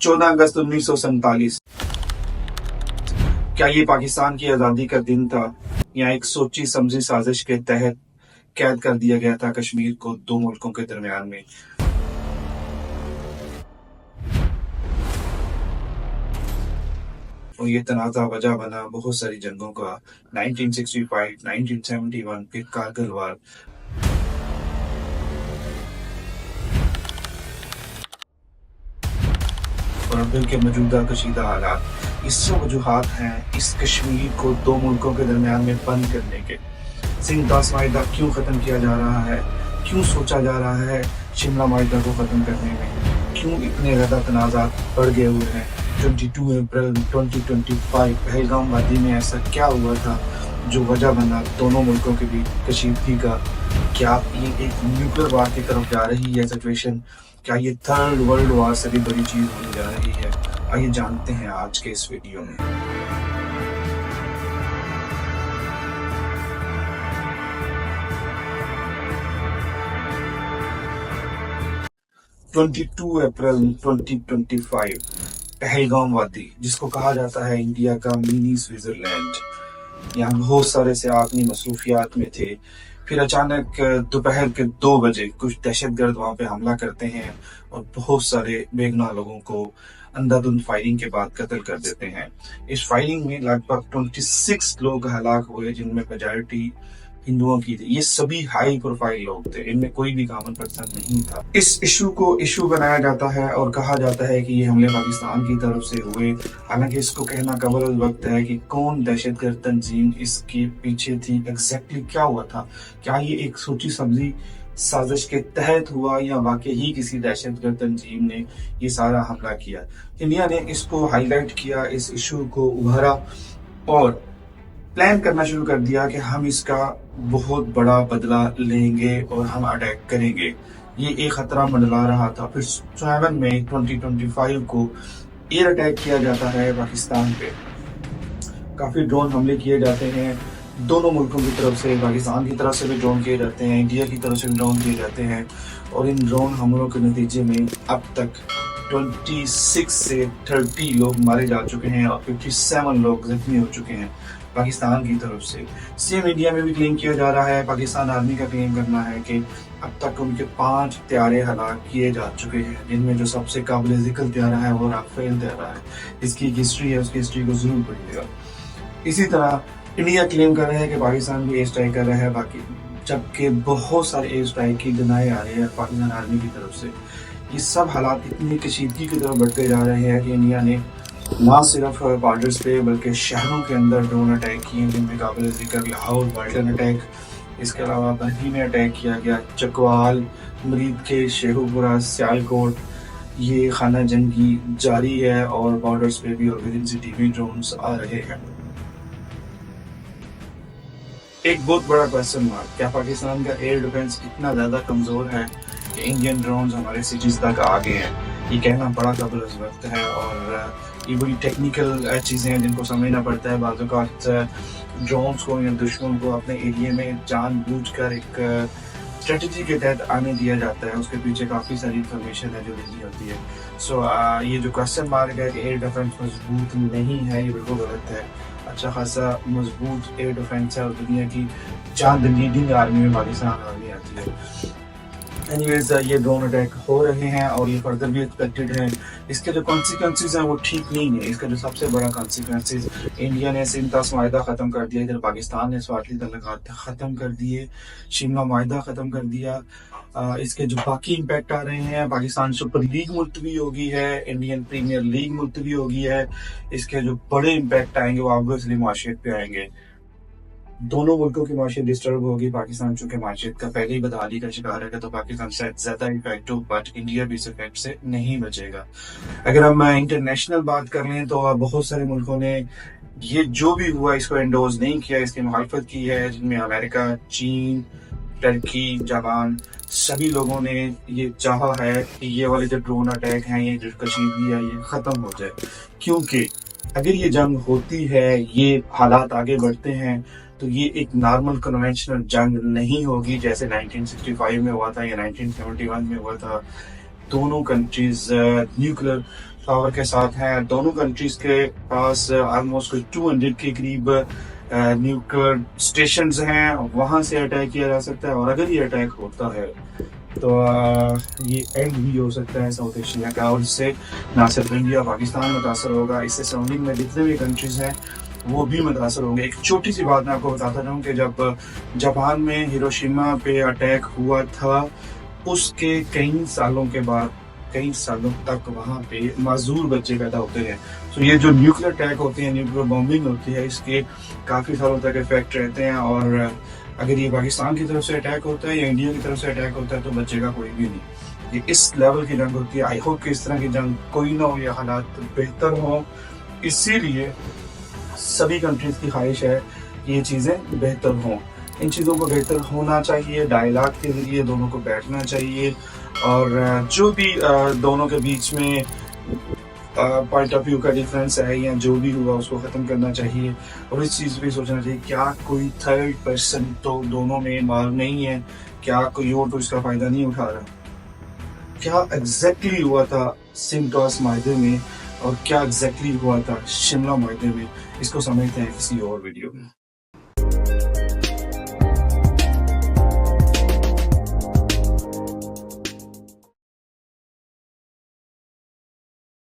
14 अगस्त 1947 क्या ये पाकिस्तान की आज़ादी का दिन था या एक सोची समझी साजिश के तहत कैद कर दिया गया था कश्मीर को दो मुल्कों के दरमियान में। और ये तनाज़ा वजह बना बहुत सारी जंगों का, 1965, 1971, फिर कारगिल वार। और अब के मौजूदा कशीदा हालात इससे वजूहात हैं इस कश्मीर को दो मुल्कों के दरमियान में बंद करने के। सिंध माहिदा क्यों ख़त्म किया जा रहा है, क्यों सोचा जा रहा है शिमला माहिदा को ख़त्म करने में, क्यों इतने ज़्यादा तनाज़ात बढ़ गए हुए हैं। 22 अप्रैल 2025 पहलगाम वादी में ऐसा क्या हुआ था जो वजह बना दोनों मुल्कों के बीच कशीदगी का। क्या ये एक न्यूक्लियर वार की तरफ जा रही है सिचुएशन, क्या ये थर्ड वर्ल्ड वार से भी बड़ी चीज़ होने जा रही है। आइए जानते हैं आज के इस वीडियो में। अप्रैल 2025 पहलगाम वादी, जिसको कहा जाता है इंडिया का मिनी स्विट्जरलैंड। यहाँ बहुत सारे से अपनी मसरूफियात में थे, फिर अचानक दोपहर के 2 बजे कुछ दहशतगर्द वहां पे हमला करते हैं और बहुत सारे बेगुनाह लोगों को अंधाधुंध फायरिंग के बाद कत्ल कर देते हैं। इस फायरिंग में लगभग 26 लोग हलाक हुए, जिनमें मेजॉरिटी हिंदुओं की थी। ये सभी हाई प्रोफाइल लोग थे, इनमें कोई भी कॉमन पर्सन नहीं था। इस इशू को इशू बनाया जाता है और कहा जाता है कि ये हमले पाकिस्तान की तरफ से हुए। हालांकि इसको कहना कबल वक्त है कि कौन दहशतगर्द तंजीम इसके पीछे थी, एग्जैक्टली क्या हुआ था। क्या ये एक सोची समझी साजिश के तहत हुआ या वाकई ही किसी दहशतगर्द तंजीम ने ये सारा हमला किया। इंडिया ने इसको हाईलाइट किया, इस इशू को उभारा और प्लान करना शुरू कर दिया कि हम इसका बहुत बड़ा बदला लेंगे और हम अटैक करेंगे। ये एक खतरा मंडला रहा था। फिर 7 मई 2025 को एयर अटैक किया जाता है पाकिस्तान पे। काफी ड्रोन हमले किए जाते हैं दोनों मुल्कों की तरफ से। पाकिस्तान की तरफ से भी ड्रोन किए जाते हैं, इंडिया की तरफ से भी ड्रोन किए जाते हैं। और इन ड्रोन हमलों के नतीजे में अब तक 26 से 30 लोग मारे जा चुके हैं और 57 लोग जख्मी हो चुके हैं पाकिस्तान की तरफ से। सेम इंडिया में भी क्लेम किया जा रहा है, पाकिस्तान आर्मी का क्लेम करना है कि अब तक उनके 5 त्यारे हलाक किए जा चुके हैं, जिनमें जो सबसे काबिल जिक्र त्यारा है वो राफेल त्यारा है। इसकी एक हिस्ट्री है, उसकी हिस्ट्री को जरूर पढ़िएगा। इसी तरह इंडिया क्लेम कर रहा है कि पाकिस्तान भी एयर स्ट्राइक कर रहा है, बाकी जबकि बहुत सारे एयर स्ट्राइक की डिनाई आ रही है पाकिस्तान आर्मी की तरफ से। ये सब हालात इतनी कशीदगी की तरफ बढ़ते जा रहे हैं कि इंडिया ने ना सिर्फ बॉर्डर्स पे बल्कि शहरों के अंदर ड्रोन अटैक किए, जिनमें काबिल जिक्र लाहौर वाल्टन अटैक, इसके अलावा बरही में अटैक किया गया, चकवाल, मरीद के शेखुपुरा, सियालकोट। ये खाना जंगी जारी है और बॉर्डर्स पे भी और विद इन सिटी भी ड्रोन्स आ रहे हैं। एक बहुत बड़ा क्वेश्चन मार्क, क्या पाकिस्तान का एयर डिफेंस इतना ज़्यादा कमज़ोर है कि इंडियन ड्रोन्स हमारे सिटीज़ तक आ गए हैं। ये कहना बड़ा काबिल वक्त है और ये बड़ी टेक्निकल चीज़ें हैं जिनको समझना पड़ता है। बाज़ औक़ात ड्रोन्स को या दुश्मन को अपने एरिया में जानबूझकर एक स्ट्रेटजी के तहत आने दिया जाता है। उसके पीछे काफ़ी सारी इंफॉर्मेशन है जो देनी होती है। ये जो क्वेश्चन मार्क है कि एयर डिफेंस मजबूत नहीं है, ये बिल्कुल गलत है। अच्छा खासा मजबूत एयर डिफेंस है और दुनिया की चांद लीडिंग आर्मी में पाकिस्तान आर्मी आती है। एनीवेज, ये ड्रोन अटैक हो रहे हैं और ये फर्दर भी एक्सपेक्टेड है। इसके जो कॉन्सिक्वेंसेज हैं वो ठीक नहीं है। इसका जो सबसे बड़ा कॉन्सिक्वेंसेज, इंडिया ने सिंध माहिदा ख़त्म कर दिया, इधर पाकिस्तान ने स्वार्थी तल्लुकात ख़त्म कर दिए, शिमला माहिदा ख़त्म कर दिया। इसके जो बाकी इम्पैक्ट आ रहे हैं, पाकिस्तान सुपर लीग मुलतवी होगी है, इंडियन प्रीमियर लीग मुलतवी होगी है। इसके जो बड़े इम्पैक्ट आएंगे वो ऑब्वियसली माशियत पे आएंगे। दोनों मुल्कों की माशियत डिस्टर्ब होगी। पाकिस्तान चूंकि माशियत का पहले ही बदहाली का शिकार है, तो पाकिस्तान शायद ज्यादा इफेक्ट हो, बट इंडिया भी इस इफेक्ट से नहीं बचेगा। अगर हम इंटरनेशनल बात कर लें तो बहुत सारे मुल्कों ने ये जो भी हुआ इसको एंडोर्स नहीं किया, इसकी मुखालफत की है, जिनमें अमेरिका, चीन, टर्की, जापान, सभी लोगों ने ये चाहा है कि ये वाले जो ड्रोन अटैक हैं, ये जो कशीदगी है, ये खत्म हो जाए। क्योंकि अगर ये जंग होती है, ये हालात आगे बढ़ते हैं, तो ये एक नॉर्मल कन्वेंशनल जंग नहीं होगी जैसे 1965 में हुआ था या 1971 में हुआ था। दोनों कंट्रीज न्यूक्लियर पावर के साथ हैं। दोनों कंट्रीज के पास ऑलमोस्ट 200 के करीब न्यूक्लियर स्टेशंस हैं, वहाँ से अटैक किया जा सकता है। और अगर ये अटैक होता है तो ये एंड भी हो सकता है साउथ एशिया का, और इससे ना सिर्फ इंडिया पाकिस्तान मुतासर होगा, इससे सराउंडिंग में जितने भी कंट्रीज हैं वो भी मुतासर होंगे। एक छोटी सी बात मैं आपको बताता रहूँ कि जब जापान में हिरोशिमा पे अटैक हुआ था, उसके कई सालों के बाद, कई सालों तक वहाँ पे माजूर बच्चे पैदा होते हैं। तो ये जो न्यूक्लियर अटैक होते हैं, न्यूक्लियर बॉम्बिंग होती है, इसके काफ़ी सालों तक इफेक्ट रहते हैं। और अगर ये पाकिस्तान की तरफ से अटैक होता है या इंडिया की तरफ से अटैक होता है तो बचेगा कोई भी नहीं। ये इस लेवल की जंग होती है। आई होप कि इस तरह की जंग कोई ना हो, या हालात बेहतर हो। इसीलिए सभी कंट्रीज की ख्वाहिश है कि ये चीज़ें बेहतर हों। इन चीज़ों को बेहतर होना चाहिए, डायलॉग के ज़रिए दोनों को बैठना चाहिए, और जो भी दोनों के बीच में पॉइंट ऑफ व्यू का डिफरेंस है या जो भी हुआ उसको ख़त्म करना चाहिए। और इस चीज़ पे सोचना चाहिए क्या कोई थर्ड पर्सन तो दोनों में इन्वॉल्व नहीं है, क्या कोई और तो इसका फ़ायदा नहीं उठा रहा। क्या एग्जैक्टली हुआ था सिंटॉस मायदे में और क्या एग्जैक्टली हुआ था शिमला मायदे में, इसको समझते हैं किसी और वीडियो में।